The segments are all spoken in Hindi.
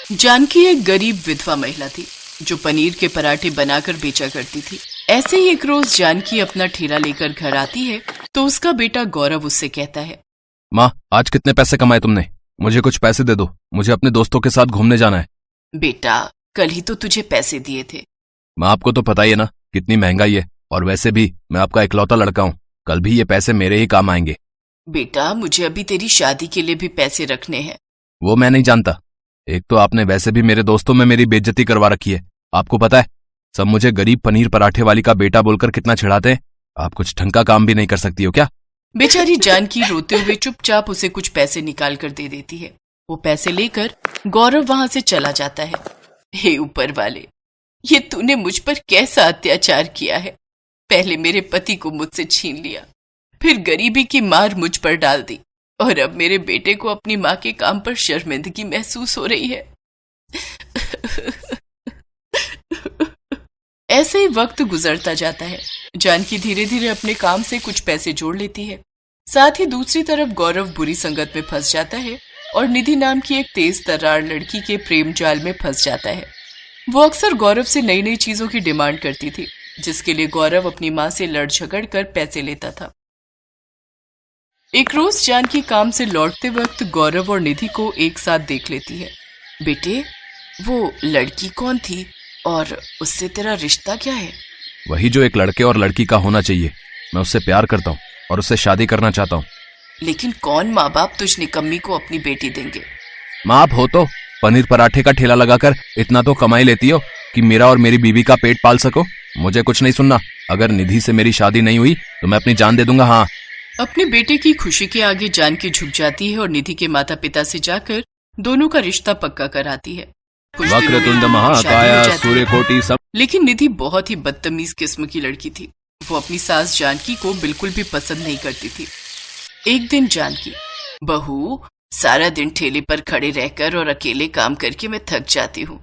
जानकी एक गरीब विधवा महिला थी जो पनीर के पराठे बनाकर बेचा करती थी। ऐसे ही एक रोज जानकी अपना ठेला लेकर घर आती है तो उसका बेटा गौरव उससे कहता है, माँ, आज कितने पैसे कमाए तुमने? मुझे कुछ पैसे दे दो, मुझे अपने दोस्तों के साथ घूमने जाना है। बेटा, कल ही तो तुझे पैसे दिए थे। माँ, आपको तो पता ही है ना कितनी महंगाई है, और वैसे भी मैं आपका इकलौता लड़का हूँ, कल भी ये पैसे मेरे ही काम आएंगे। बेटा, मुझे अभी तेरी शादी के लिए भी पैसे रखने हैं। वो मैं नहीं जानता। एक तो आपने वैसे भी मेरे दोस्तों में मेरी बेइज्जती करवा रखी है। आपको पता है सब मुझे गरीब पनीर पराठे वाली का बेटा बोलकर कितना चिढ़ाते हैं। आप कुछ ढंग का काम भी नहीं कर सकती हो क्या? बेचारी जानकी रोते हुए चुपचाप उसे कुछ पैसे निकाल कर दे देती है। वो पैसे लेकर गौरव वहां से चला जाता है। हे ऊपर वाले, ये तूने मुझ पर कैसा अत्याचार किया है। पहले मेरे पति को मुझसे छीन लिया, फिर गरीबी की मार मुझ पर डाल दी, और अब मेरे बेटे को अपनी माँ के काम पर शर्मिंदगी महसूस हो रही है। ऐसे ही वक्त गुजरता जाता है। जानकी धीरे धीरे अपने काम से कुछ पैसे जोड़ लेती है। साथ ही दूसरी तरफ गौरव बुरी संगत में फंस जाता है और निधि नाम की एक तेज तर्रार लड़की के प्रेम जाल में फंस जाता है। वो अक्सर गौरव से नई नई चीजों की डिमांड करती थी, जिसके लिए गौरव अपनी माँ से लड़ झगड़ कर पैसे लेता था। एक रोज जानकी काम से लौटते वक्त गौरव और निधि को एक साथ देख लेती है। बेटे, वो लड़की कौन थी और उससे तेरा रिश्ता क्या है? वही जो एक लड़के और लड़की का होना चाहिए। मैं उससे प्यार करता हूँ और उससे शादी करना चाहता हूँ। लेकिन कौन माँ बाप तुझ निकम्मी को अपनी बेटी देंगे? माँ, आप हो तो पनीर पराठे का ठेला लगाकर इतना तो कमाई लेती हो कि मेरा और मेरी बीवी का पेट पाल सको। मुझे कुछ नहीं सुनना। अगर निधि से मेरी शादी नहीं हुई तो मैं अपनी जान दे दूंगा। हाँ। अपने बेटे की खुशी के आगे जानकी झुक जाती है और निधि के माता पिता से जाकर दोनों का रिश्ता पक्का कराती है। वक्रतुंड महाकाय सूर्यकोटि सब। लेकिन निधि बहुत ही बदतमीज किस्म की लड़की थी। वो अपनी सास जानकी को बिल्कुल भी पसंद नहीं करती थी। एक दिन जानकी, बहू, सारा दिन ठेले पर खड़े रहकर और अकेले काम करके मैं थक जाती हूँ।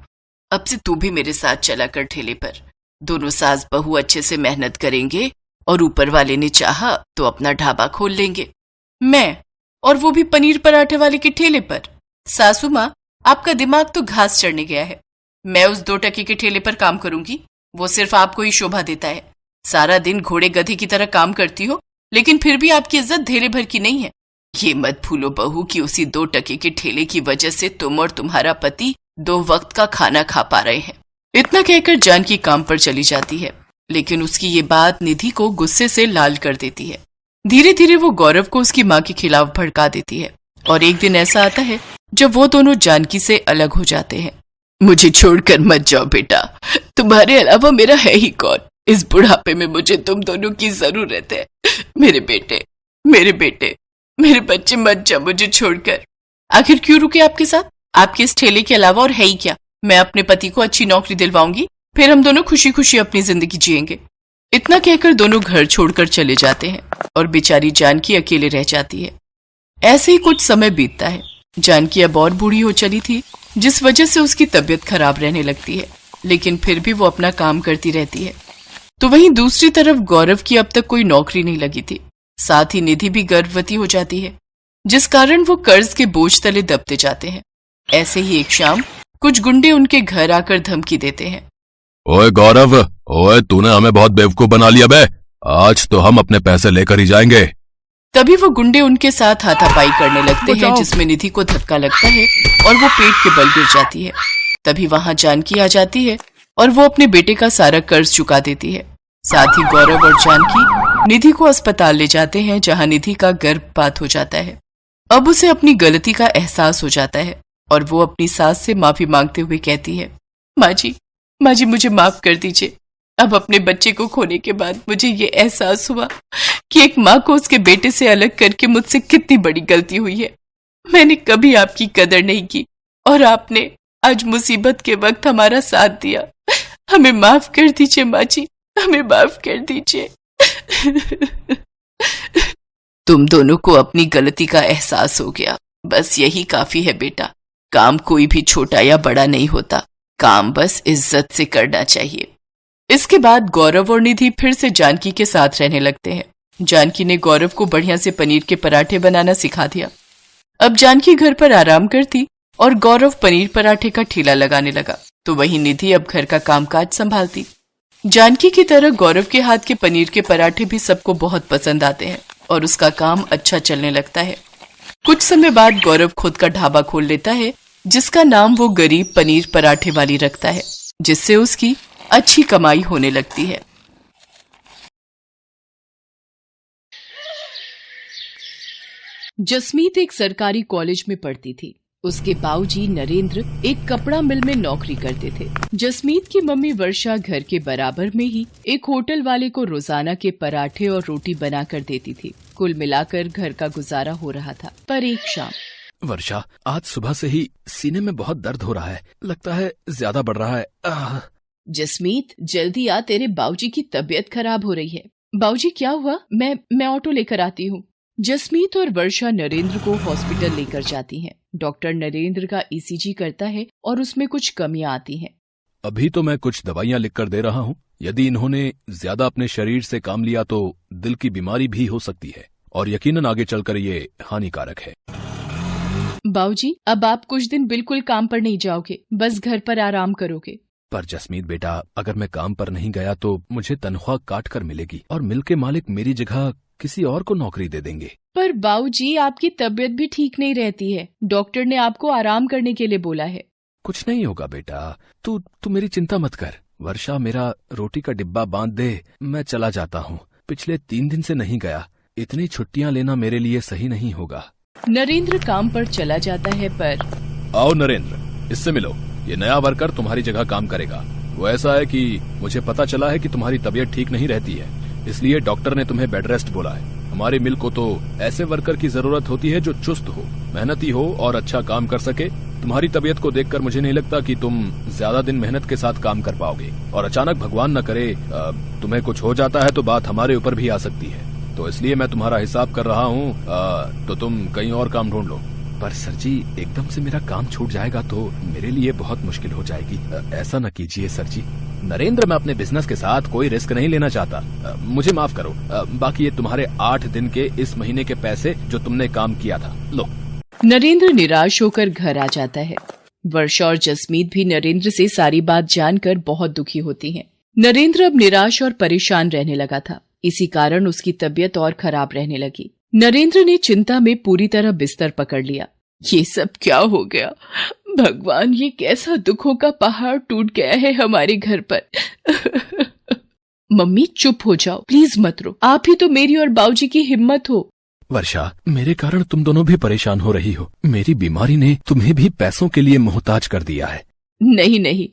अब से तू भी मेरे साथ चला कर ठेले पर। दोनों सास बहू अच्छे से मेहनत करेंगे और ऊपर वाले ने चाहा तो अपना ढाबा खोल लेंगे। मैं, और वो भी पनीर पराठे वाले के ठेले पर। सासू माँ, आपका दिमाग तो घास चढ़ने गया है। मैं उस 2 टके के ठेले पर काम करूंगी, वो सिर्फ आपको ही शोभा देता है। सारा दिन घोड़े गधे की तरह काम करती हो, लेकिन फिर भी आपकी इज्जत धेले भर की नहीं है। ये मत भूलो बहू कि उसी 2 टके के ठेले की वजह से तुम और तुम्हारा पति 2 वक्त का खाना खा पा रहे हैं। इतना कहकर जानकी काम पर चली जाती है, लेकिन उसकी ये बात निधि को गुस्से से लाल कर देती है। धीरे धीरे वो गौरव को उसकी माँ के खिलाफ भड़का देती है, और एक दिन ऐसा आता है जब वो दोनों जानकी से अलग हो जाते हैं। मुझे छोड़कर मत जाओ बेटा, तुम्हारे अलावा मेरा है ही कौन। इस बुढ़ापे में मुझे तुम दोनों की जरूरत है। मेरे बेटे, मेरे बेटे, मेरे बच्चे, मत जाओ मुझे छोड़कर। आखिर क्यों रुके आपके साथ? आपके इस ठेले के अलावा और है ही क्या? मैं अपने पति को अच्छी नौकरी दिलवाऊंगी, फिर हम दोनों खुशी खुशी अपनी जिंदगी जिएंगे। इतना कहकर दोनों घर छोड़कर चले जाते हैं और बेचारी जानकी अकेले रह जाती है। ऐसे ही कुछ समय बीतता है। जानकी अब और बूढ़ी हो चली थी, जिस वजह से उसकी तबीयत खराब रहने लगती है, लेकिन फिर भी वो अपना काम करती रहती है। तो वहीं दूसरी तरफ गौरव की अब तक कोई नौकरी नहीं लगी थी। साथ ही निधि भी गर्भवती हो जाती है, जिस कारण वो कर्ज के बोझ तले दबते जाते हैं। ऐसे ही एक शाम कुछ गुंडे उनके घर आकर धमकी देते हैं। ओए गौरव, ओए तूने हमें बहुत बेवकूफ बना लिया बे। आज तो हम अपने पैसे लेकर ही जाएंगे। तभी वो गुंडे उनके साथ हाथापाई करने लगते हैं, जिसमें निधि को धक्का लगता है और वो पेट के बल गिर जाती है। तभी वहां जानकी आ जाती है और वो अपने बेटे का सारा कर्ज चुका देती है। साथ ही गौरव और जानकी निधि को अस्पताल ले जाते हैं, जहां निधि का गर्भपात हो जाता है। अब उसे अपनी गलती का एहसास हो जाता है और वो अपनी सास से माफी मांगते हुए कहती है, माँ जी मुझे माफ कर दीजिए। अब अपने बच्चे को खोने के बाद मुझे ये एहसास हुआ कि एक माँ को उसके बेटे से अलग करके मुझसे कितनी बड़ी गलती हुई है। मैंने कभी आपकी कदर नहीं की और आपने आज मुसीबत के वक्त हमारा साथ दिया। हमें माफ कर दीजिए माँ जी, हमें माफ कर दीजिए। तुम दोनों को अपनी गलती का एहसास हो गया, बस यही काफी है बेटा। काम कोई भी छोटा या बड़ा नहीं होता, काम बस इज्जत से करना चाहिए। इसके बाद गौरव और निधि फिर से जानकी के साथ रहने लगते हैं। जानकी ने गौरव को बढ़िया से पनीर के पराठे बनाना सिखा दिया। अब जानकी घर पर आराम करती और गौरव पनीर पराठे का ठेला लगाने लगा, तो वहीं निधि अब घर का कामकाज संभालती। जानकी की तरह गौरव के हाथ के पनीर के पराठे भी सबको बहुत पसंद आते हैं और उसका काम अच्छा चलने लगता है। कुछ समय बाद गौरव खुद का ढाबा खोल लेता है, जिसका नाम वो गरीब पनीर पराठे वाली रखता है, जिससे उसकी अच्छी कमाई होने लगती है। जसमीत एक सरकारी कॉलेज में पढ़ती थी। उसके बाबूजी नरेंद्र एक कपड़ा मिल में नौकरी करते थे। जसमीत की मम्मी वर्षा घर के बराबर में ही एक होटल वाले को रोजाना के पराठे और रोटी बना कर देती थी। कुल मिलाकर घर का गुजारा हो रहा था। पर एक शाम, वर्षा, आज सुबह से ही सीने में बहुत दर्द हो रहा है, लगता है ज्यादा बढ़ रहा है। जसमीत, जल्दी आ, तेरे बाबूजी की तबीयत खराब हो रही है। बाबूजी, क्या हुआ? मैं ऑटो लेकर आती हूँ। जसमीत और वर्षा नरेंद्र को हॉस्पिटल लेकर जाती हैं। डॉक्टर नरेंद्र का ईसीजी करता है और उसमें कुछ कमियां आती हैं। अभी तो मैं कुछ दवाइयां लिखकर दे रहा हूँ। यदि इन्होंने ज्यादा अपने शरीर से काम लिया तो दिल की बीमारी भी हो सकती है और यकीनन आगे चलकर ये हानिकारक है। बाबूजी, अब आप कुछ दिन बिल्कुल काम पर नहीं जाओगे, बस घर पर आराम करोगे। पर जसमीत बेटा, अगर मैं काम पर नहीं गया तो मुझे तनख्वाह काट कर मिलेगी और मिल के मालिक मेरी जगह किसी और को नौकरी दे देंगे। पर बाबूजी, आपकी तबीयत भी ठीक नहीं रहती है। डॉक्टर ने आपको आराम करने के लिए बोला है। कुछ नहीं होगा बेटा, तू मेरी चिंता मत कर। वर्षा, मेरा रोटी का डिब्बा बांध दे, मैं चला जाता हूँ। पिछले 3 दिन से नहीं गया, इतनी छुट्टियाँ लेना मेरे लिए सही नहीं होगा। नरेंद्र काम पर चला जाता है। पर आओ नरेंद्र, इससे मिलो, ये नया वर्कर तुम्हारी जगह काम करेगा। वो ऐसा है कि मुझे पता चला है कि तुम्हारी तबीयत ठीक नहीं रहती है, इसलिए डॉक्टर ने तुम्हें बेड रेस्ट बोला है। हमारी मिल को तो ऐसे वर्कर की जरूरत होती है जो चुस्त हो, मेहनती हो और अच्छा काम कर सके। तुम्हारी तबीयत को देखकर मुझे नहीं लगता कि तुम ज्यादा दिन मेहनत के साथ काम कर पाओगे, और अचानक भगवान न करे तुम्हें कुछ हो जाता है तो बात हमारे ऊपर भी आ सकती है। तो इसलिए मैं तुम्हारा हिसाब कर रहा हूँ, तो तुम कहीं और काम ढूंढ लो। पर सर जी, एकदम से मेरा काम छूट जाएगा तो मेरे लिए बहुत मुश्किल हो जाएगी। ऐसा न कीजिए सर जी। नरेंद्र, मैं अपने बिजनेस के साथ कोई रिस्क नहीं लेना चाहता। मुझे माफ करो। बाकी ये तुम्हारे 8 दिन के इस महीने के पैसे जो तुमने काम किया था, लो। नरेंद्र निराश होकर घर आ जाता है। वर्षा और जसमीत भी नरेंद्र से सारी बात जानकर बहुत दुखी होती हैं। नरेंद्र अब निराश और परेशान रहने लगा था। इसी कारण उसकी तबीयत और खराब रहने लगी। नरेंद्र ने चिंता में पूरी तरह बिस्तर पकड़ लिया। ये सब क्या हो गया? भगवान, ये कैसा दुखों का पहाड़ टूट गया है हमारे घर पर। मम्मी, चुप हो जाओ, प्लीज मत रो। आप ही तो मेरी और बाबूजी की हिम्मत हो। वर्षा, मेरे कारण तुम दोनों भी परेशान हो रही हो। मेरी बीमारी ने तुम्हें भी पैसों के लिए मोहताज कर दिया है। नहीं नहीं,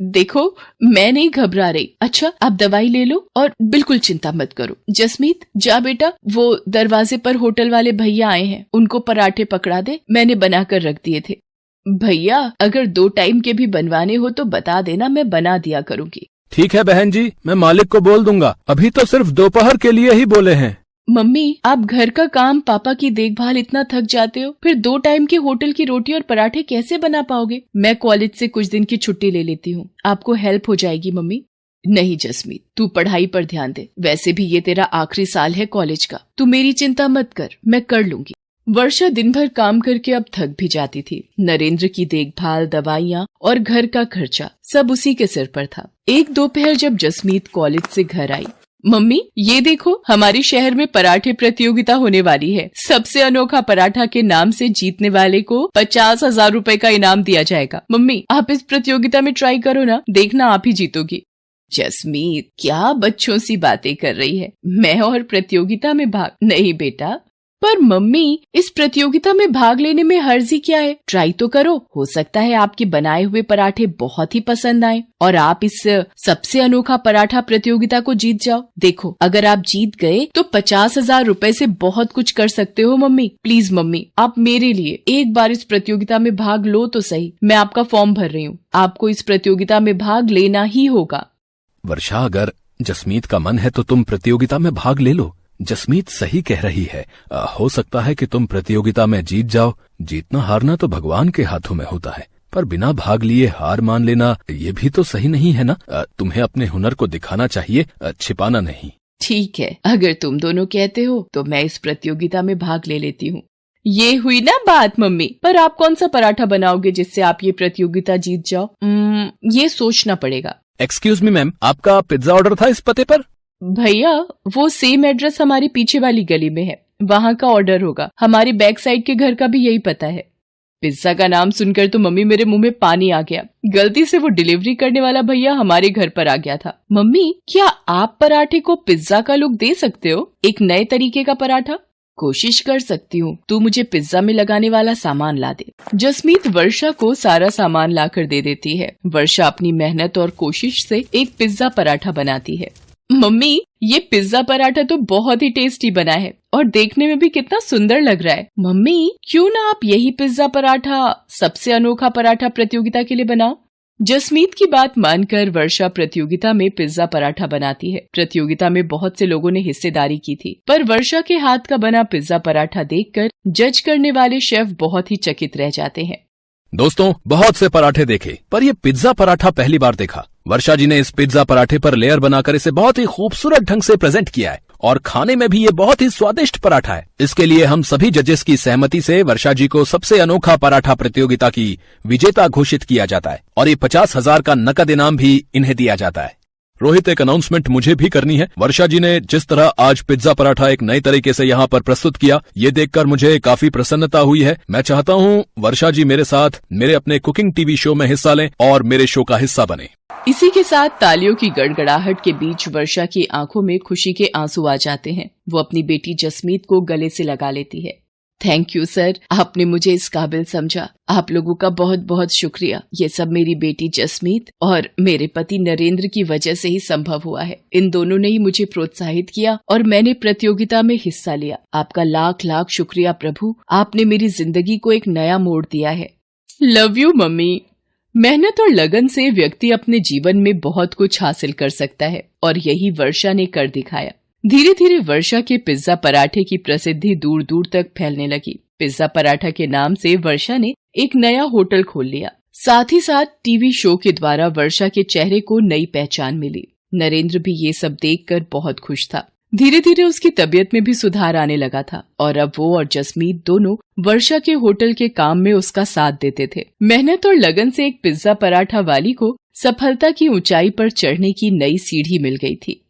देखो, मैं नहीं घबरा रही। अच्छा, आप दवाई ले लो और बिल्कुल चिंता मत करो। जसमीत, जा बेटा, वो दरवाजे पर होटल वाले भैया आए हैं, उनको पराठे पकड़ा दे, मैंने बना कर रख दिए थे। भैया, अगर 2 टाइम के भी बनवाने हो तो बता देना, मैं बना दिया करूंगी। ठीक है बहन जी, मैं मालिक को बोल दूंगा। अभी तो सिर्फ दोपहर के लिए ही बोले हैं। मम्मी, आप घर का काम, पापा की देखभाल इतना थक जाते हो, फिर 2 टाइम के होटल की रोटी और पराठे कैसे बना पाओगे? मैं कॉलेज से कुछ दिन की छुट्टी ले लेती हूँ, आपको हेल्प हो जाएगी। मम्मी, नहीं जसमीत, तू पढ़ाई पर ध्यान दे। वैसे भी ये तेरा आखिरी साल है कॉलेज का, तू मेरी चिंता मत कर, मैं कर लूंगी। वर्षा दिन भर काम करके अब थक भी जाती थी। नरेंद्र की देखभाल, दवाइयाँ और घर का खर्चा सब उसी के सिर पर था। एक दोपहर जब जसमीत कॉलेज से घर आई, मम्मी, ये देखो, हमारे शहर में पराठे प्रतियोगिता होने वाली है। सबसे अनोखा पराठा के नाम से जीतने वाले को 50,000 रुपए का इनाम दिया जाएगा। मम्मी, आप इस प्रतियोगिता में ट्राई करो ना, देखना आप ही जीतोगी। जसमीत, क्या बच्चों सी बातें कर रही है? मैं और प्रतियोगिता में भाग? नहीं बेटा। पर मम्मी, इस प्रतियोगिता में भाग लेने में हर्जी क्या है? ट्राई तो करो, हो सकता है आपके बनाए हुए पराठे बहुत ही पसंद आए और आप इस सबसे अनोखा पराठा प्रतियोगिता को जीत जाओ। देखो, अगर आप जीत गए तो 50,000 रुपए से बहुत कुछ कर सकते हो। मम्मी, प्लीज मम्मी, आप मेरे लिए एक बार इस प्रतियोगिता में भाग लो तो सही। मैं आपका फॉर्म भर रही हूँ, आपको इस प्रतियोगिता में भाग लेना ही होगा। वर्षा, अगर जसमीत का मन है तो तुम प्रतियोगिता में भाग ले लो। जसमीत सही कह रही है। हो सकता है कि तुम प्रतियोगिता में जीत जाओ। जीतना हारना तो भगवान के हाथों में होता है, पर बिना भाग लिए हार मान लेना ये भी तो सही नहीं है ना। तुम्हें अपने हुनर को दिखाना चाहिए, छिपाना नहीं। ठीक है, अगर तुम दोनों कहते हो तो मैं इस प्रतियोगिता में भाग ले लेती हूँ। ये हुई ना बात मम्मी। पर आप कौन सा पराठा बनाओगे जिससे आप ये प्रतियोगिता जीत जाओ? ये सोचना पड़ेगा। एक्सक्यूज मी मैम, आपका पिज्जा ऑर्डर था इस पते पर? भैया वो सेम एड्रेस हमारी पीछे वाली गली में है, वहाँ का ऑर्डर होगा। हमारी बैक साइड के घर का भी यही पता है। पिज्जा का नाम सुनकर तो मम्मी मेरे मुंह में पानी आ गया। गलती से वो डिलीवरी करने वाला भैया हमारे घर पर आ गया था। मम्मी क्या आप पराठे को पिज्जा का लुक दे सकते हो? एक नए तरीके का पराठा? कोशिश कर सकती हूँ, तू मुझे पिज्जा में लगाने वाला सामान ला दे। जसमीत वर्षा को सारा सामान लाकर दे देती है। वर्षा अपनी मेहनत और कोशिश से एक पिज्जा पराठा बनाती है। मम्मी ये पिज्जा पराठा तो बहुत ही टेस्टी बना है और देखने में भी कितना सुंदर लग रहा है। मम्मी क्यों ना आप यही पिज्जा पराठा सबसे अनोखा पराठा प्रतियोगिता के लिए बनाओ। जसमीत की बात मानकर वर्षा प्रतियोगिता में पिज्जा पराठा बनाती है। प्रतियोगिता में बहुत से लोगों ने हिस्सेदारी की थी, पर वर्षा के हाथ का बना पिज्जा पराठा देखकर जज करने वाले शेफ बहुत ही चकित रह जाते हैं। दोस्तों बहुत से पराठे देखे, पर ये पिज्जा पराठा पहली बार देखा। वर्षा जी ने इस पिज्जा पराठे पर लेयर बनाकर इसे बहुत ही खूबसूरत ढंग से प्रेजेंट किया है और खाने में भी ये बहुत ही स्वादिष्ट पराठा है। इसके लिए हम सभी जजेस की सहमति से वर्षा जी को सबसे अनोखा पराठा प्रतियोगिता की विजेता घोषित किया जाता है और ये 50,000 का नकद इनाम भी इन्हें दिया जाता है। रोहित, एक अनाउंसमेंट मुझे भी करनी है। वर्षा जी ने जिस तरह आज पिज्जा पराठा एक नए तरीके से यहाँ पर प्रस्तुत किया, ये देखकर मुझे काफी प्रसन्नता हुई है। मैं चाहता हूँ वर्षा जी मेरे साथ मेरे अपने कुकिंग टीवी शो में हिस्सा लें और मेरे शो का हिस्सा बने। इसी के साथ तालियों की गड़गड़ाहट के बीच वर्षा की आंखों में खुशी के आंसू आ जाते हैं। वो अपनी बेटी जसमीत को गले से लगा लेती है। थैंक यू सर, आपने मुझे इस काबिल समझा। आप लोगों का बहुत बहुत शुक्रिया। ये सब मेरी बेटी जसमीत और मेरे पति नरेंद्र की वजह से ही संभव हुआ है। इन दोनों ने ही मुझे प्रोत्साहित किया और मैंने प्रतियोगिता में हिस्सा लिया। आपका लाख लाख शुक्रिया प्रभु, आपने मेरी जिंदगी को एक नया मोड़ दिया है। Love you mummy. मेहनत और लगन से व्यक्ति अपने जीवन में बहुत कुछ हासिल कर सकता है और यही वर्षा ने कर दिखाया। धीरे धीरे वर्षा के पिज्जा पराठे की प्रसिद्धि दूर दूर तक फैलने लगी। पिज्जा पराठा के नाम से वर्षा ने एक नया होटल खोल लिया। साथ ही साथ टीवी शो के द्वारा वर्षा के चेहरे को नई पहचान मिली। नरेंद्र भी ये सब देखकर बहुत खुश था। धीरे धीरे उसकी तबीयत में भी सुधार आने लगा था और अब वो और जसमीत दोनों वर्षा के होटल के काम में उसका साथ देते थे। मेहनत और लगन से एक पिज्जा पराठा वाली को सफलता की ऊंचाई पर चढ़ने की नई सीढ़ी मिल गई थी।